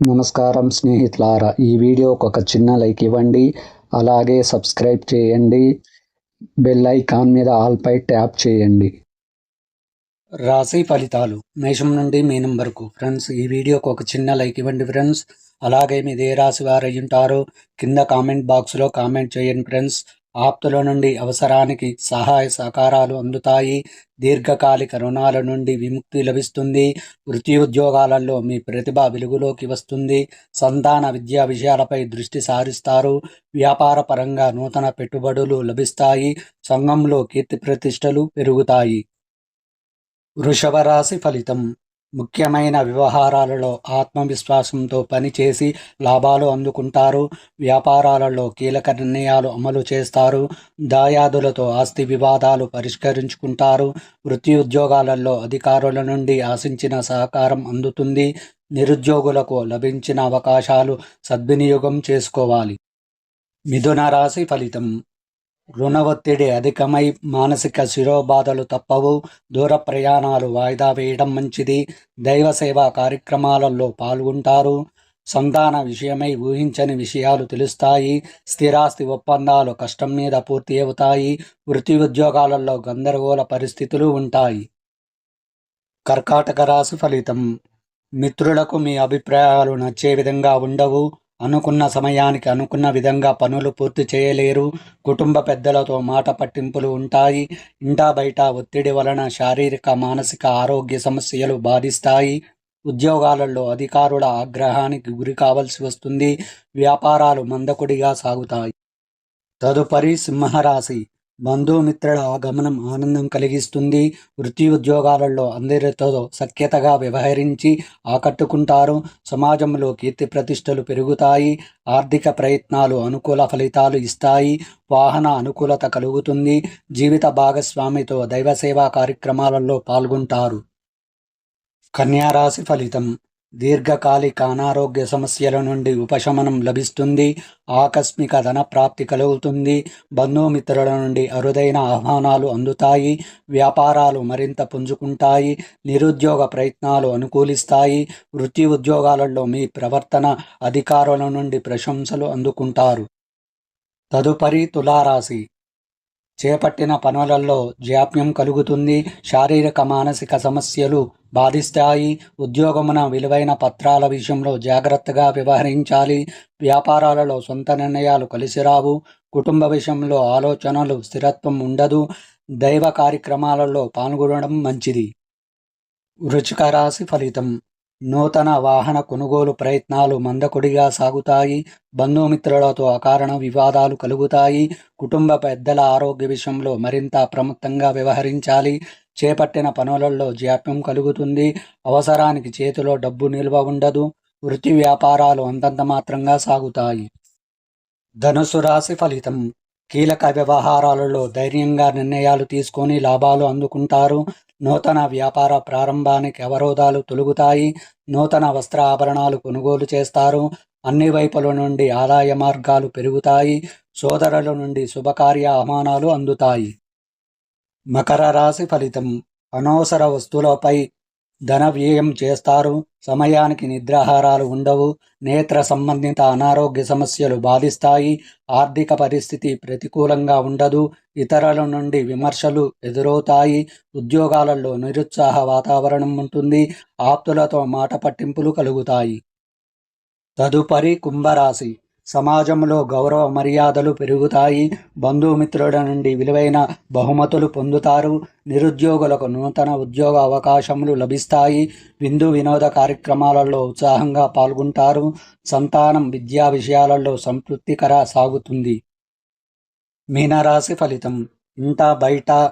నమస్కారం స్నేహితులారా, ఈ వీడియోకి ఒక చిన్న లైక్ ఇవ్వండి. అలాగే సబ్స్క్రైబ్ చేయండి. బెల్ ఐకాన్ మీద ఆల్ పై ట్యాప్ చేయండి. రాశి ఫలితాలు మేషం నుండి మీనం వరకు. ఫ్రెండ్స్, ఈ వీడియోకి ఒక చిన్న లైక్ ఇవ్వండి ఫ్రెండ్స్. అలాగే మీది ఏ రాశి వారు అయి ఉంటారో కింద కామెంట్ బాక్స్లో కామెంట్ చేయండి ఫ్రెండ్స్. ఆప్తుల నుండి అవసరానికి సహాయ సహకారాలు అందుతాయి. దీర్ఘకాలిక రుణాల నుండి విముక్తి లభిస్తుంది. వృత్తి ఉద్యోగాలలో మీ ప్రతిభ వెలుగులోకి వస్తుంది. సంతాన విద్యా విషయాలపై దృష్టి సారిస్తారు. వ్యాపార పరంగా నూతన పెట్టుబడులు లభిస్తాయి. సంఘంలో కీర్తి ప్రతిష్టలు పెరుగుతాయి. వృషభ రాశి ఫలితం. ముఖ్యమైన వ్యవహారాలలో ఆత్మవిశ్వాసంతో పనిచేసి లాభాలు అందుకుంటారు. వ్యాపారాలలో కీలక నిర్ణయాలు అమలు చేస్తారు. దాయాదులతో ఆస్తి వివాదాలు పరిష్కరించుకుంటారు. వృత్తి ఉద్యోగాలలో అధికారుల నుండి ఆశించిన సహకారం అందుతుంది. నిరుద్యోగులకు లభించిన అవకాశాలు సద్వినియోగం చేసుకోవాలి. మిథున రాశి ఫలితం. రుణ ఒత్తిడి అధికమై మానసిక శిరోబాధలు తప్పవు. దూర ప్రయాణాలు వాయిదా వేయడం మంచిది. దైవ సేవా కార్యక్రమాలలో పాల్గొంటారు. సంతాన విషయమై ఊహించని విషయాలు తెలుస్తాయి. స్థిరాస్తి ఒప్పందాలు కష్టం మీద పూర్తి అవుతాయి. వృత్తి ఉద్యోగాలలో గందరగోళ పరిస్థితులు ఉంటాయి. కర్కాటక రాశి ఫలితం. మిత్రులకు మీ అభిప్రాయాలు నచ్చే విధంగా ఉండవు. అనుకున్న సమయానికి అనుకున్న విధంగా పనులు పూర్తి చేయలేరు. కుటుంబ పెద్దలతో మాట పట్టింపులు ఉంటాయి. ఇంటా బయట ఒత్తిడి వలన శారీరక మానసిక ఆరోగ్య సమస్యలు బాధిస్తాయి. ఉద్యోగాలలో అధికారుల ఆగ్రహానికి గురి కావాల్సి వస్తుంది. వ్యాపారాలు మందకొడిగా సాగుతాయి. తదుపరి సింహరాశి. బంధుమిత్రుల ఆగమనం ఆనందం కలిగిస్తుంది. వృత్తి ఉద్యోగాలలో అందరితో సఖ్యతగా వ్యవహరించి ఆకట్టుకుంటారు. సమాజంలో కీర్తి ప్రతిష్టలు పెరుగుతాయి. ఆర్థిక ప్రయత్నాలు అనుకూల ఫలితాలు ఇస్తాయి. వాహన అనుకూలత కలుగుతుంది. జీవిత భాగస్వామితో దైవ సేవా కార్యక్రమాలలో పాల్గొంటారు. కన్యారాశి ఫలితం. దీర్ఘకాలిక అనారోగ్య సమస్యల నుండి ఉపశమనం లభిస్తుంది. ఆకస్మిక ధన ప్రాప్తి కలుగుతుంది. బంధుమిత్రుల నుండి అరుదైన ఆహ్వానాలు అందుతాయి. వ్యాపారాలు మరింత పుంజుకుంటాయి. నిరుద్యోగ ప్రయత్నాలు అనుకూలిస్తాయి. వృత్తి ఉద్యోగాలలో మీ ప్రవర్తన అధికారుల నుండి ప్రశంసలు అందుకుంటారు. తదుపరి తులారాశి. చేపట్టిన పనులలో జాప్యం కలుగుతుంది. శారీరక మానసిక సమస్యలు బాధిస్తాయి. ఉద్యోగమున విలువైన పత్రాల విషయంలో జాగ్రత్తగా వ్యవహరించాలి. వ్యాపారాలలో సొంత నిర్ణయాలు కలిసిరావు. కుటుంబ విషయంలో ఆలోచనలు స్థిరత్వం ఉండదు. దైవ కార్యక్రమాలలో పాల్గొనడం మంచిది. వృశ్చిక రాశి ఫలితం. నూతన వాహన కొనుగోలు ప్రయత్నాలు మందకొడిగా సాగుతాయి. బంధుమిత్రులతో అకారణ వివాదాలు కలుగుతాయి. కుటుంబ పెద్దల ఆరోగ్య విషయంలో మరింత అప్రమత్తంగా వ్యవహరించాలి. చేపట్టిన పనులలో జాప్యం కలుగుతుంది. అవసరానికి చేతిలో డబ్బు నిల్వ ఉండదు. వృత్తి వ్యాపారాలు అంతంత మాత్రంగా సాగుతాయి. ధనుసు రాశి ఫలితం. కీలక వ్యవహారాలలో ధైర్యంగా నిర్ణయాలు తీసుకొని లాభాలు అందుకుంటారు. నూతన వ్యాపార ప్రారంభానికి అవరోధాలు తొలగుతాయి. నూతన వస్త్ర ఆభరణాలు కొనుగోలు చేస్తారు. అన్ని వైపుల నుండి ఆదాయ మార్గాలు పెరుగుతాయి. సోదరుల నుండి శుభకార్య ఆహ్వానాలు అందుతాయి. మకర రాశి ఫలితం. అనవసర వస్తువులపై ధన వ్యయం చేస్తారు. సమయానికి నిద్రాహారాలు ఉండవు. నేత్ర సంబంధిత అనారోగ్య సమస్యలు బాధిస్తాయి. ఆర్థిక పరిస్థితి ప్రతికూలంగా ఉండదు. ఇతరుల నుండి విమర్శలు ఎదురవుతాయి. ఉద్యోగాలలో నిరుత్సాహ వాతావరణం ఉంటుంది. ఆప్తులతో మాట పట్టింపులు కలుగుతాయి. తదుపరి కుంభరాశి. సమాజంలో గౌరవ మర్యాదలు పెరుగుతాయి. బంధుమిత్రుల నుండి విలువైన బహుమతులు పొందుతారు. నిరుద్యోగులకు నూతన ఉద్యోగ అవకాశములు లభిస్తాయి. విందు వినోద కార్యక్రమాలలో ఉత్సాహంగా పాల్గొంటారు. సంతానం విద్యా విషయాలలో సంతృప్తికర సాగుతుంది. మీనరాశి ఫలితం. ఇంట బయట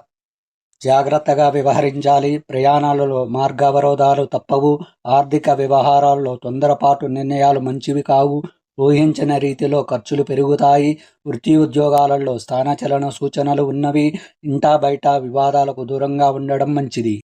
జాగ్రత్తగా వ్యవహరించాలి. ప్రయాణాలలో మార్గావరోధాలు తప్పవు. ఆర్థిక వ్యవహారాల్లో తొందరపాటు నిర్ణయాలు మంచివి కావు. ఊహించిన రీతిలో ఖర్చులు పెరుగుతాయి. వృత్తి ఉద్యోగాలలో స్థానచలన సూచనలు ఉన్నవి. ఇంటా బయట వివాదాలకు దూరంగా ఉండడం మంచిది.